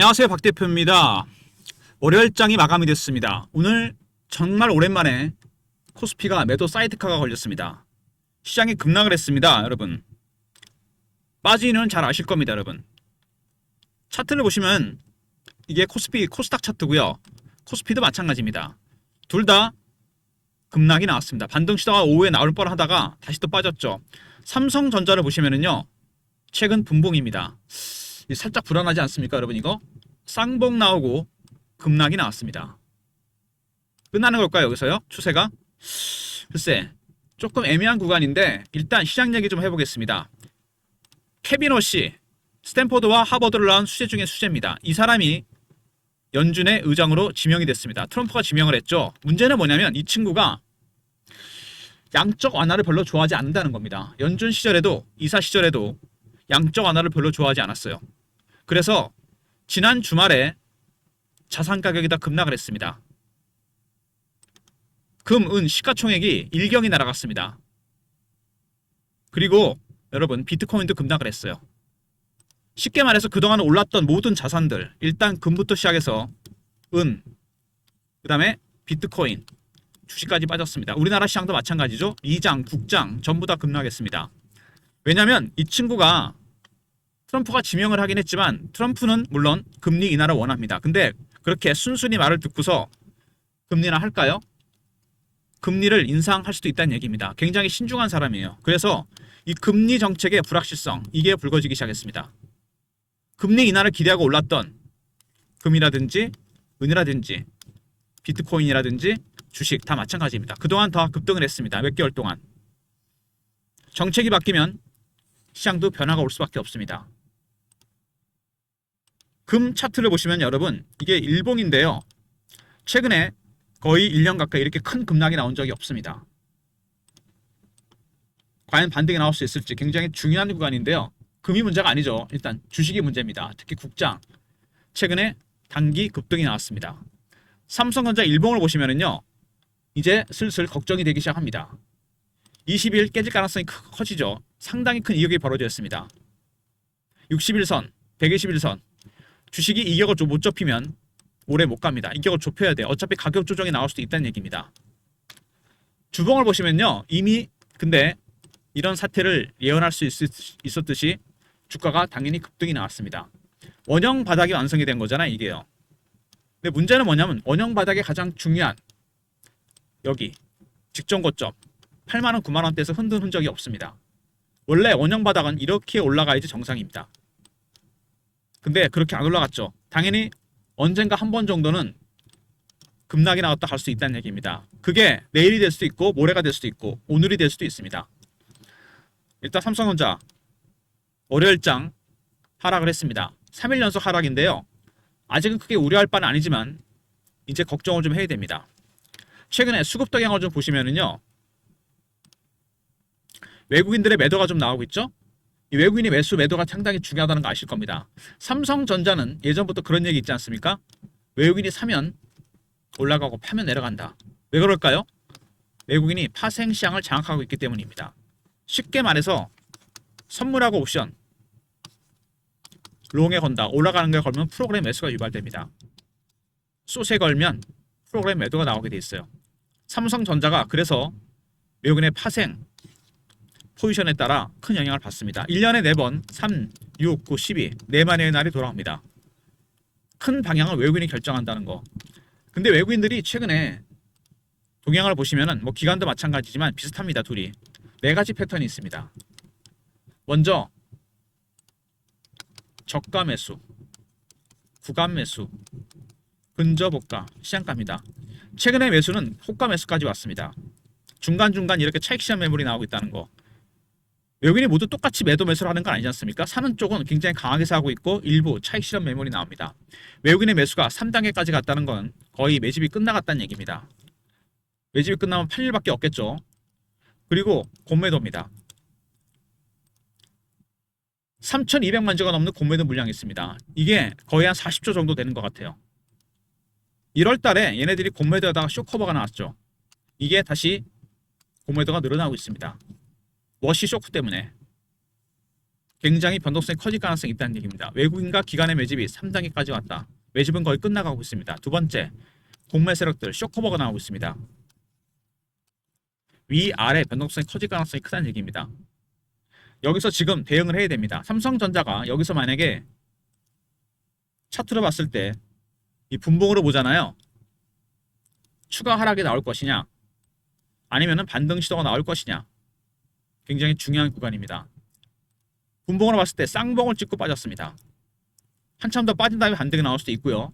안녕하세요, 박 대표입니다. 월요일장이 마감이 됐습니다. 오늘 정말 오랜만에 코스피가 매도 사이드카가 걸렸습니다. 시장이 급락을 했습니다, 여러분. 빠진 이유는 잘 아실 겁니다, 여러분. 차트를 보시면 이게 코스피 코스닥 차트고요. 코스피도 마찬가지입니다. 둘 다 급락이 나왔습니다. 반등 시도가 오후에 나올 뻔하다가 다시 또 빠졌죠. 삼성전자를 보시면은요, 최근 분봉입니다. 살짝 불안하지 않습니까, 여러분? 이거 쌍봉 나오고 급락이 나왔습니다. 끝나는 걸까요, 여기서요? 추세가? 글쎄, 조금 애매한 구간인데 일단 시장 얘기 좀 해보겠습니다. 케빈 워시, 스탠포드와 하버드를 나온 수재 중에 수재입니다. 이 사람이 연준의 의장으로 지명이 됐습니다. 트럼프가 지명을 했죠. 문제는 뭐냐면 이 친구가 양적 완화를 별로 좋아하지 않는다는 겁니다. 연준 시절에도, 이사 시절에도 양적 완화를 별로 좋아하지 않았어요. 그래서 지난 주말에 자산 가격이 다 급락을 했습니다. 금, 은, 시가총액이 일경이 날아갔습니다. 그리고 여러분, 비트코인도 급락을 했어요. 쉽게 말해서 그동안 올랐던 모든 자산들, 일단 금부터 시작해서 은, 그 다음에 비트코인, 주식까지 빠졌습니다. 우리나라 시장도 마찬가지죠. 미장, 국장 전부 다 급락했습니다. 왜냐하면 이 친구가 트럼프가 지명을 하긴 했지만 트럼프는 물론 금리 인하를 원합니다. 근데 그렇게 순순히 말을 듣고서 금리 인하 할까요? 금리를 인상할 수도 있다는 얘기입니다. 굉장히 신중한 사람이에요. 그래서 이 금리 정책의 불확실성, 이게 불거지기 시작했습니다. 금리 인하를 기대하고 올랐던 금이라든지 은이라든지 비트코인이라든지 주식 다 마찬가지입니다. 그동안 다 급등을 했습니다. 몇 개월 동안. 정책이 바뀌면 시장도 변화가 올 수밖에 없습니다. 금 차트를 보시면 여러분, 이게 일봉인데요. 최근에 거의 1년 가까이 이렇게 큰 급락이 나온 적이 없습니다. 과연 반등이 나올 수 있을지 굉장히 중요한 구간인데요. 금이 문제가 아니죠. 일단 주식이 문제입니다. 특히 국장. 최근에 단기 급등이 나왔습니다. 삼성전자 일봉을 보시면은요, 이제 슬슬 걱정이 되기 시작합니다. 20일 깨질 가능성이 커지죠. 상당히 큰 이격이 벌어졌습니다. 60일선, 120일선. 주식이 이격을 좀 못 좁히면 오래 못 갑니다. 이격을 좁혀야 돼요. 어차피 가격 조정이 나올 수도 있다는 얘기입니다. 주봉을 보시면요, 이미 근데 이런 사태를 예언할 수 있었듯이 주가가 당연히 급등이 나왔습니다. 원형 바닥이 완성이 된 거잖아요, 이게요. 근데 문제는 뭐냐면 원형 바닥의 가장 중요한 여기 직전 고점 8만원, 9만원대에서 흔든 흔적이 없습니다. 원래 원형 바닥은 이렇게 올라가야지 정상입니다. 근데 그렇게 안 올라갔죠. 당연히 언젠가 한 번 정도는 급락이 나왔다 갈 수 있다는 얘기입니다. 그게 내일이 될 수도 있고 모레가 될 수도 있고 오늘이 될 수도 있습니다. 일단 삼성전자 월요일장 하락을 했습니다. 3일 연속 하락인데요. 아직은 크게 우려할 바는 아니지만 이제 걱정을 좀 해야 됩니다. 최근에 수급 동향을 좀 보시면은요, 외국인들의 매도가 좀 나오고 있죠. 이 외국인의 매도가 상당히 중요하다는 거 아실 겁니다. 삼성전자는 예전부터 그런 얘기 있지 않습니까? 외국인이 사면 올라가고 파면 내려간다. 왜 그럴까요? 외국인이 파생 시장을 장악하고 있기 때문입니다. 쉽게 말해서 선물하고 옵션, 롱에 건다. 올라가는 게 걸면 프로그램 매수가 유발됩니다. 숏에 걸면 프로그램 매도가 나오게 돼 있어요. 삼성전자가 그래서 외국인의 파생 포지션에 따라 큰 영향을 받습니다. 1년에 4번 3, 6, 9, 12 4만여의 날이 돌아옵니다. 큰 방향을 외국인이 결정한다는 거. 근데 외국인들이 최근에 동향을 보시면은 뭐 기관도 마찬가지지만 비슷합니다. 둘이 4가지 패턴이 있습니다. 먼저 저가 매수, 구간 매수, 근접 호가, 시장가입니다. 최근에 매수는 호가 매수까지 왔습니다. 중간중간 이렇게 차익 실현 매물이 나오고 있다는 거. 외국인이 모두 똑같이 매도 매수를 하는 건 아니지 않습니까? 사는 쪽은 굉장히 강하게 사고 있고 일부 차익 실현 매물이 나옵니다. 외국인의 매수가 3단계까지 갔다는 건 거의 매집이 끝나갔다는 얘기입니다. 매집이 끝나면 8일밖에 없겠죠. 그리고 공매도입니다. 3,200만 주가 넘는 공매도 물량이 있습니다. 이게 거의 한 40조 정도 되는 것 같아요. 1월 달에 얘네들이 공매도에다가 쇼커버가 나왔죠. 이게 다시 공매도가 늘어나고 있습니다. 워시 쇼크 때문에. 굉장히 변동성이 커질 가능성이 있다는 얘기입니다. 외국인과 기관의 매집이 3단계까지 왔다. 매집은 거의 끝나가고 있습니다. 두 번째, 공매 세력들 쇼커버가 나오고 있습니다. 위아래 변동성이 커질 가능성이 크다는 얘기입니다. 여기서 지금 대응을 해야 됩니다. 삼성전자가 여기서 만약에 차트로 봤을 때 이 분봉으로 보잖아요. 추가 하락이 나올 것이냐 아니면 반등 시도가 나올 것이냐 굉장히 중요한 구간입니다. 분봉으로 봤을 때 쌍봉을 찍고 빠졌습니다. 한참 더 빠진 다음에 반등이 나올 수도 있고요.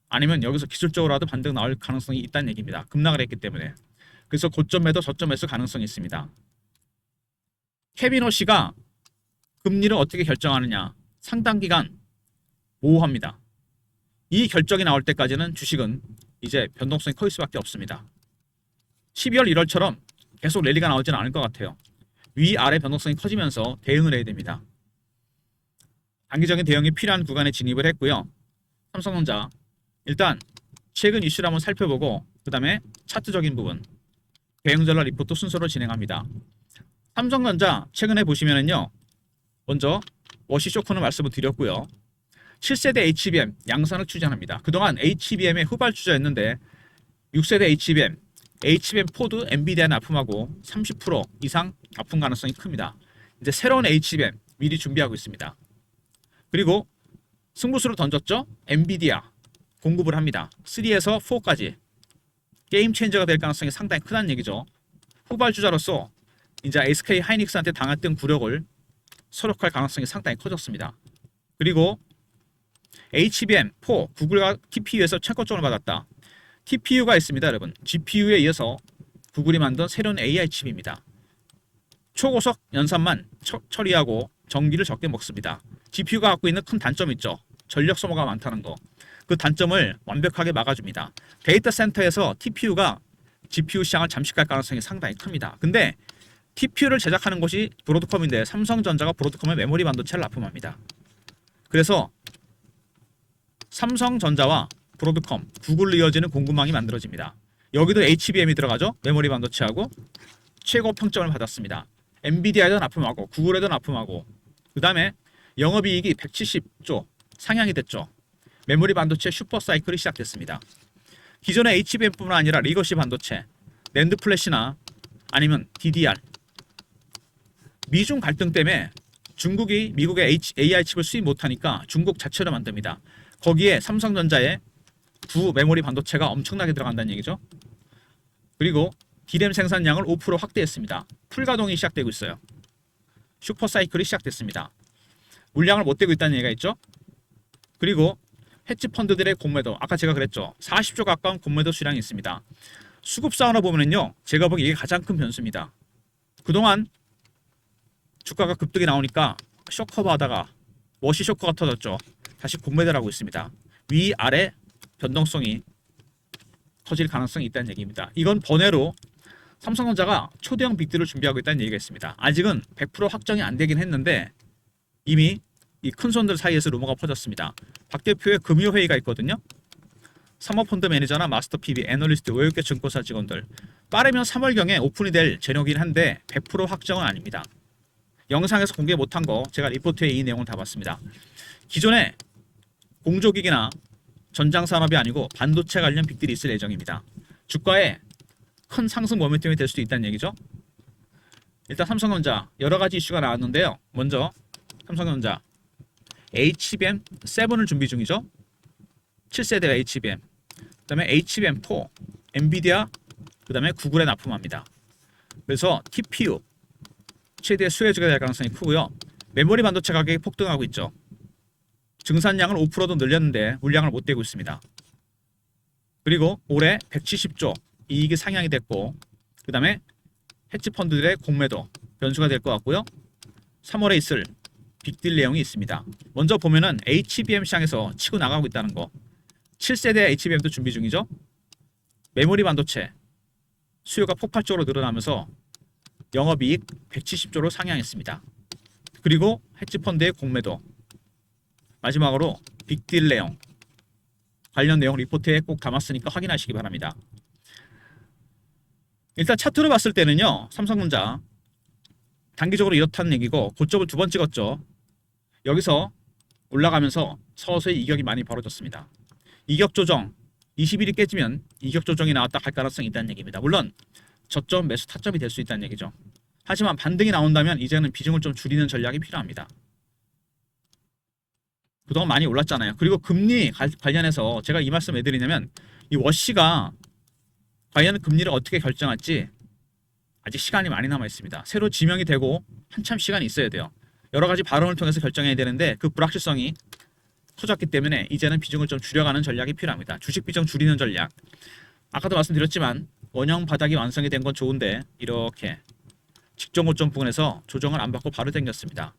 아니면 여기서 기술적으로라도 반등 나올 가능성이 있다는 얘기입니다. 급락을 했기 때문에. 그래서 고점 매도 저점 매수 가능성이 있습니다. 케빈 호시가 금리를 어떻게 결정하느냐 상당 기간 모호합니다. 이 결정이 나올 때까지는 주식은 이제 변동성이 커질 수밖에 없습니다. 12월 1월처럼 계속 랠리가 나오지는 않을 것 같아요. 위아래 변동성이 커지면서 대응을 해야 됩니다. 단기적인 대응이 필요한 구간에 진입을 했고요. 삼성전자 일단 최근 이슈를 한번 살펴보고 그 다음에 차트적인 부분 대응 전략 리포트 순서로 진행합니다. 삼성전자 최근에 보시면은요. 먼저 워시 쇼크는 말씀을 드렸고요. 7세대 HBM 양산을 추진합니다. 그동안 HBM의 후발주자였는데 6세대 HBM4도 엔비디아 납품하고 30% 이상 납품 가능성이 큽니다. 이제 새로운 HBM 미리 준비하고 있습니다. 그리고 승부수를 던졌죠. 엔비디아 공급을 합니다. 3에서 4까지 게임 체인저가 될 가능성이 상당히 크다는 얘기죠. 후발주자로서 이제 SK 하이닉스한테 당했던 굴욕을 소록할 가능성이 상당히 커졌습니다. 그리고 HBM4 구글과 TPU에서 최고점을 받았다. TPU가 있습니다, 여러분. GPU에 이어서 구글이 만든 새로운 AI 칩입니다. 초고속 연산만 처리하고 전기를 적게 먹습니다. GPU가 갖고 있는 큰 단점이 있죠. 전력 소모가 많다는 거. 그 단점을 완벽하게 막아줍니다. 데이터 센터에서 TPU가 GPU 시장을 잠식할 가능성이 상당히 큽니다. 근데 TPU를 제작하는 곳이 브로드컴인데 삼성전자가 브로드컴의 메모리 반도체를 납품합니다. 그래서 삼성전자와 브로드컴, 구글로 이어지는 공급망이 만들어집니다. 여기도 HBM이 들어가죠. 메모리 반도체하고 최고 평점을 받았습니다. 엔비디아에도 납품하고 구글에도 납품하고 그 다음에 영업이익이 170조 상향이 됐죠. 메모리 반도체 슈퍼사이클이 시작됐습니다. 기존의 HBM뿐만 아니라 리거시 반도체, 낸드 플래시나 아니면 DDR 미중 갈등 때문에 중국이 미국의 AI 칩을 수입 못하니까 중국 자체로 만듭니다. 거기에 삼성전자의 두 메모리 반도체가 엄청나게 들어간다는 얘기죠. 그리고 D램 생산량을 5% 확대했습니다. 풀가동이 시작되고 있어요. 슈퍼사이클이 시작됐습니다. 물량을 못 대고 있다는 얘기가 있죠. 그리고 헤지 펀드들의 공매도 아까 제가 그랬죠. 40조 가까운 공매도 수량이 있습니다. 수급 사원을 보면은요. 제가 보기에 이게 가장 큰 변수입니다. 그동안 주가가 급등이 나오니까 쇼커버 하다가 워시 쇼커가 터졌죠. 다시 공매도를 하고 있습니다. 위아래 변동성이 터질 가능성이 있다는 얘기입니다. 이건 번외로 삼성전자가 초대형 빅딜을 준비하고 있다는 얘기가 있습니다. 아직은 100% 확정이 안 되긴 했는데 이미 이 큰 손들 사이에서 루머가 퍼졌습니다. 박 대표의 금요회의가 있거든요. 사모펀드 매니저나 마스터 PB, 애널리스트, 외국계 증권사 직원들 빠르면 3월경에 오픈이 될 제목이긴 한데 100% 확정은 아닙니다. 영상에서 공개 못한 거 제가 리포트에 이 내용을 다 봤습니다. 기존에 공조기기나 전장산업이 아니고 반도체 관련 빅딜이 있을 예정입니다. 주가에 큰 상승 모멘텀이 될 수도 있다는 얘기죠. 일단 삼성전자 여러 가지 이슈가 나왔는데요. 먼저 삼성전자 HBM7을 준비 중이죠. 7세대 HBM, 그 다음에 HBM4, 엔비디아, 그 다음에 구글에 납품합니다. 그래서 TPU 최대 수혜주가 될 가능성이 크고요. 메모리 반도체 가격이 폭등하고 있죠. 증산량을 5%도 늘렸는데 물량을 못 대고 있습니다. 그리고 올해 170조 이익이 상향이 됐고 그 다음에 헤지펀드들의 공매도 변수가 될 것 같고요. 3월에 있을 빅딜 내용이 있습니다. 먼저 보면은 HBM 시장에서 치고 나가고 있다는 거. 7세대 HBM도 준비 중이죠. 메모리 반도체 수요가 폭발적으로 늘어나면서 영업이익 170조로 상향했습니다. 그리고 헤지펀드의 공매도 마지막으로 빅딜 내용 관련 내용 리포트에 꼭 담았으니까 확인하시기 바랍니다. 일단 차트로 봤을 때는요. 삼성전자 단기적으로 이렇다는 얘기고 고점을 두 번 찍었죠. 여기서 올라가면서 서서히 이격이 많이 벌어졌습니다. 이격 조정 20일이 깨지면 이격 조정이 나왔다 갈 가능성이 있다는 얘기입니다. 물론 저점 매수 타점이 될 수 있다는 얘기죠. 하지만 반등이 나온다면 이제는 비중을 좀 줄이는 전략이 필요합니다. 그동안 많이 올랐잖아요. 그리고 금리 관련해서 제가 이 말씀 왜 드리냐면 이 워시가 과연 금리를 어떻게 결정할지 아직 시간이 많이 남아 있습니다. 새로 지명이 되고 한참 시간이 있어야 돼요. 여러 가지 발언을 통해서 결정해야 되는데 그 불확실성이 커졌기 때문에 이제는 비중을 좀 줄여가는 전략이 필요합니다. 주식 비중 줄이는 전략. 아까도 말씀드렸지만 원형 바닥이 완성이 된 건 좋은데 이렇게 직전 고점 부근에서 조정을 안 받고 바로 당겼습니다.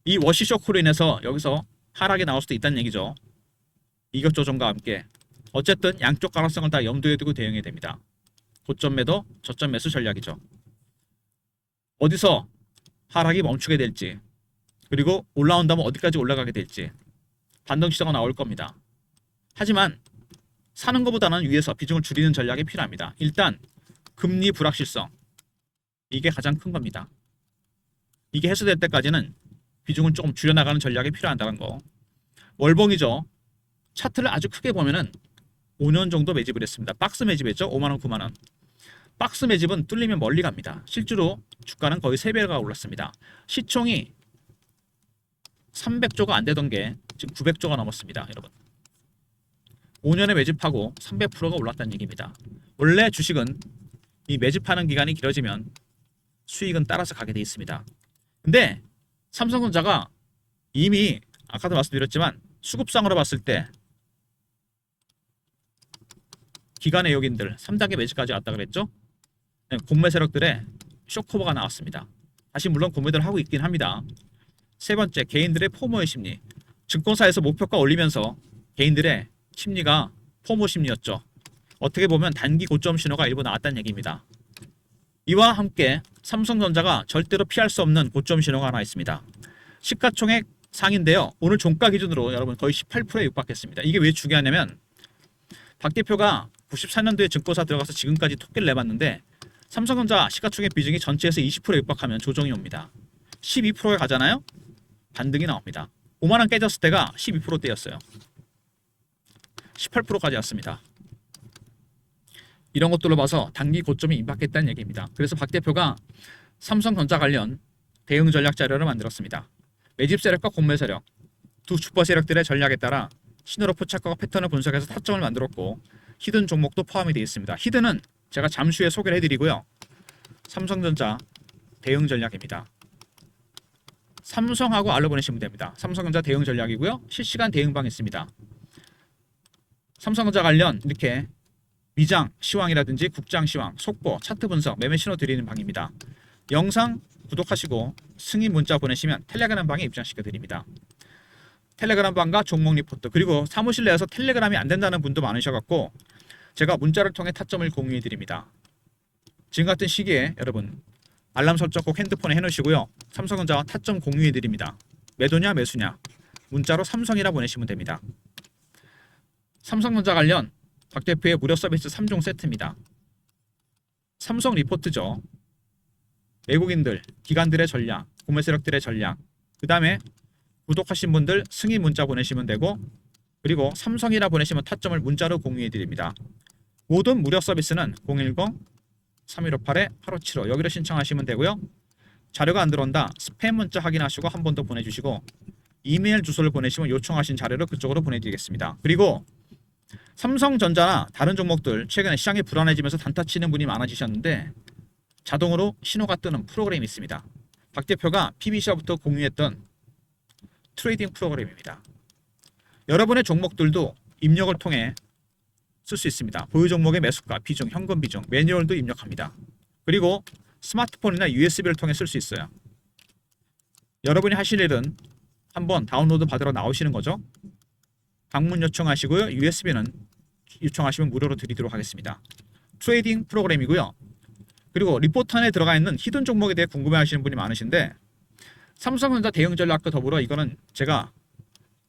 이 워시 쇼크로 인해서 여기서 하락이 나올 수도 있다는 얘기죠. 이격 조정과 함께 어쨌든 양쪽 가능성을 다 염두에 두고 대응해야 됩니다. 고점 매도, 저점 매수 전략이죠. 어디서 하락이 멈추게 될지 그리고 올라온다면 어디까지 올라가게 될지 반등 시도가 나올 겁니다. 하지만 사는 것보다는 위에서 비중을 줄이는 전략이 필요합니다. 일단 금리 불확실성 이게 가장 큰 겁니다. 이게 해소될 때까지는 비중을 조금 줄여나가는 전략이 필요하다는 거. 월봉이죠. 차트를 아주 크게 보면은 5년 정도 매집을 했습니다. 박스 매집했죠. 5만원, 9만원. 박스 매집은 뚫리면 멀리 갑니다. 실제로 주가는 거의 3배가 올랐습니다. 시총이 300조가 안 되던 게 지금 900조가 넘었습니다. 여러분. 5년에 매집하고 300%가 올랐다는 얘기입니다. 원래 주식은 이 매집하는 기간이 길어지면 수익은 따라서 가게 돼 있습니다. 근데 삼성전자가 이미 아까도 말씀드렸지만 수급상으로 봤을 때 기관 외국인들 3단계 매집까지 왔다 그랬죠. 공매 세력들의 쇼커버가 나왔습니다. 다시 물론 공매들 하고 있긴 합니다. 세 번째, 개인들의 포모의 심리. 증권사에서 목표가 올리면서 개인들의 심리가 포모 심리였죠. 어떻게 보면 단기 고점 신호가 일부 나왔다는 얘기입니다. 이와 함께 삼성전자가 절대로 피할 수 없는 고점 신호가 하나 있습니다. 시가총액 상인데요. 오늘 종가 기준으로 여러분 거의 18%에 육박했습니다. 이게 왜 중요하냐면 박 대표가 94년도에 증권사 들어가서 지금까지 토끼를 내봤는데 삼성전자 시가총액 비중이 전체에서 20%에 육박하면 조정이 옵니다. 12%에 가잖아요. 반등이 나옵니다. 5만원 깨졌을 때가 12%대였어요. 18%까지 왔습니다. 이런 것들로 봐서 단기 고점이 임박했다는 얘기입니다. 그래서 박 대표가 삼성전자 관련 대응 전략 자료를 만들었습니다. 매집 세력과 공매 세력, 두 주퍼 세력들의 전략에 따라 신호로 포착과 패턴을 분석해서 타점을 만들었고 히든 종목도 포함이 되어 있습니다. 히든은 제가 잠시 후에 소개를 해드리고요. 삼성전자 대응 전략입니다. 삼성하고 알로 보내시면 됩니다. 삼성전자 대응 전략이고요. 실시간 대응방 있습니다. 삼성전자 관련 이렇게 미장, 시황이라든지 국장 시황, 속보, 차트 분석, 매매 신호 드리는 방입니다. 영상 구독하시고 승인 문자 보내시면 텔레그램 방에 입장시켜 드립니다. 텔레그램 방과 종목 리포트 그리고 사무실 내에서 텔레그램이 안 된다는 분도 많으셔갖고 제가 문자를 통해 타점을 공유해 드립니다. 지금 같은 시기에 여러분 알람 설정 꼭 핸드폰에 해놓으시고요. 삼성전자 타점 공유해 드립니다. 매도냐 매수냐 문자로 삼성이라 보내시면 됩니다. 삼성전자 관련 박 대표의 무료 서비스 3종 세트입니다. 삼성 리포트죠. 외국인들, 기관들의 전략, 구매 세력들의 전략, 그 다음에 구독하신 분들 승인 문자 보내시면 되고 그리고 삼성이라 보내시면 타점을 문자로 공유해 드립니다. 모든 무료 서비스는 010-3158-8575 여기로 신청하시면 되고요. 자료가 안 들어온다. 스팸 문자 확인하시고 한 번 더 보내주시고 이메일 주소를 보내시면 요청하신 자료를 그쪽으로 보내드리겠습니다. 그리고 삼성전자나 다른 종목들 최근에 시장이 불안해지면서 단타 치는 분이 많아지셨는데 자동으로 신호가 뜨는 프로그램이 있습니다. 박 대표가 PBC부터 공유했던 트레이딩 프로그램입니다. 여러분의 종목들도 입력을 통해 쓸 수 있습니다. 보유 종목의 매수가, 비중, 현금 비중, 매뉴얼도 입력합니다. 그리고 스마트폰이나 USB를 통해 쓸 수 있어요. 여러분이 하실 일은 한번 다운로드 받으러 나오시는 거죠. 방문 요청하시고요. USB는 요청하시면 무료로 드리도록 하겠습니다. 트레이딩 프로그램이고요. 그리고 리포트 안에 들어가 있는 히든 종목에 대해 궁금해하시는 분이 많으신데 삼성전자 대응 전략과 더불어 이거는 제가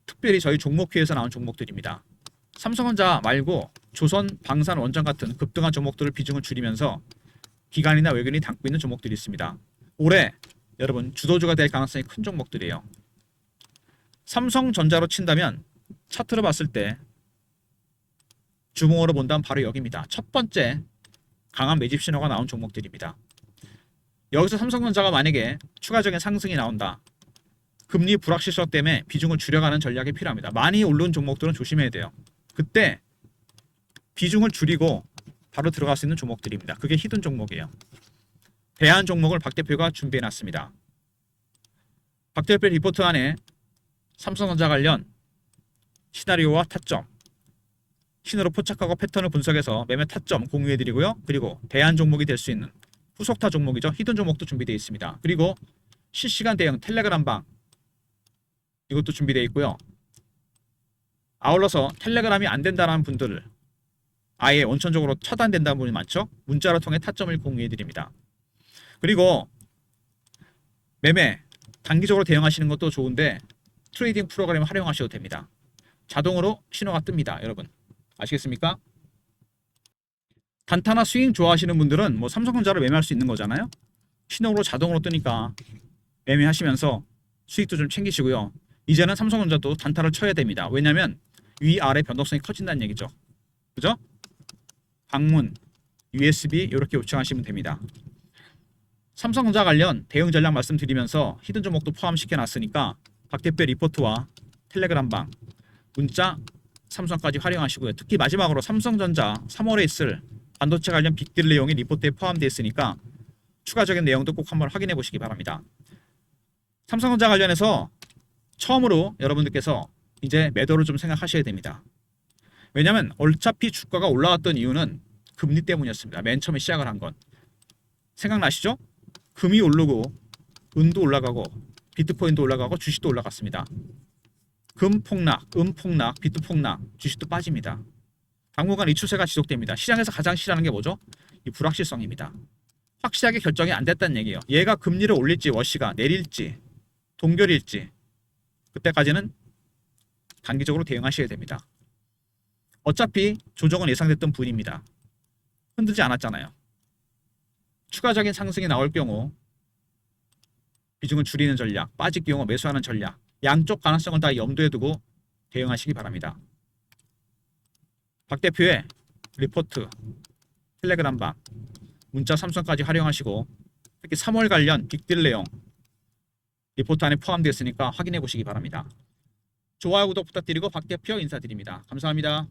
특별히 저희 종목회에서 나온 종목들입니다. 삼성전자 말고 조선, 방산, 원전 같은 급등한 종목들을 비중을 줄이면서 기관이나 외국인이 담고 있는 종목들이 있습니다. 올해 여러분 주도주가 될 가능성이 큰 종목들이에요. 삼성전자로 친다면 차트로 봤을 때 주봉으로 본다면 바로 여기입니다. 첫 번째 강한 매집 신호가 나온 종목들입니다. 여기서 삼성전자가 만약에 추가적인 상승이 나온다. 금리 불확실성 때문에 비중을 줄여가는 전략이 필요합니다. 많이 오른 종목들은 조심해야 돼요. 그때 비중을 줄이고 바로 들어갈 수 있는 종목들입니다. 그게 히든 종목이에요. 대안 종목을 박 대표가 준비해놨습니다. 박 대표 리포트 안에 삼성전자 관련 시나리오와 타점, 신호로 포착하고 패턴을 분석해서 매매 타점 공유해드리고요. 그리고 대안 종목이 될 수 있는 후속타 종목이죠. 히든 종목도 준비되어 있습니다. 그리고 실시간 대응 텔레그램방 이것도 준비되어 있고요. 아울러서 텔레그램이 안 된다는 분들을 아예 원천적으로 차단된다는 분이 많죠. 문자로 통해 타점을 공유해드립니다. 그리고 매매 단기적으로 대응하시는 것도 좋은데 트레이딩 프로그램을 활용하셔도 됩니다. 자동으로 신호가 뜹니다. 여러분 아시겠습니까? 단타나 스윙 좋아하시는 분들은 뭐 삼성전자를 매매할 수 있는 거잖아요. 신호로 자동으로 뜨니까 매매하시면서 수익도 좀 챙기시고요. 이제는 삼성전자도 단타를 쳐야 됩니다. 왜냐하면 위아래 변동성이 커진다는 얘기죠. 그죠? 방문, USB 이렇게 요청하시면 됩니다. 삼성전자 관련 대응 전략 말씀드리면서 히든 종목도 포함시켜 놨으니까 박 대표 리포트와 텔레그램방, 문자, 삼성까지 활용하시고요. 특히 마지막으로 삼성전자 3월에 있을 반도체 관련 빅딜 내용이 리포트에 포함되어 있으니까 추가적인 내용도 꼭 한번 확인해 보시기 바랍니다. 삼성전자 관련해서 처음으로 여러분들께서 이제 매도를 좀 생각하셔야 됩니다. 왜냐하면 어차피 주가가 올라왔던 이유는 금리 때문이었습니다. 맨 처음에 시작을 한 건. 생각나시죠? 금이 오르고 은도 올라가고 비트코인도 올라가고 주식도 올라갔습니다. 금 폭락, 은 폭락, 비트 폭락, 주식도 빠집니다. 당분간 이 추세가 지속됩니다. 시장에서 가장 싫어하는 게 뭐죠? 이 불확실성입니다. 확실하게 결정이 안 됐다는 얘기예요. 얘가 금리를 올릴지 워시가 내릴지 동결일지 그때까지는 단기적으로 대응하셔야 됩니다. 어차피 조정은 예상됐던 부분입니다. 흔들지 않았잖아요. 추가적인 상승이 나올 경우 비중을 줄이는 전략, 빠질 경우 매수하는 전략, 양쪽 가능성을 다 염두에 두고 대응하시기 바랍니다. 박 대표의 리포트, 텔레그램방, 문자 삼성까지 활용하시고 특히 3월 관련 빅딜 내용 리포트 안에 포함되어 있으니까 확인해 보시기 바랍니다. 좋아요, 구독 부탁드리고 박 대표 인사드립니다. 감사합니다.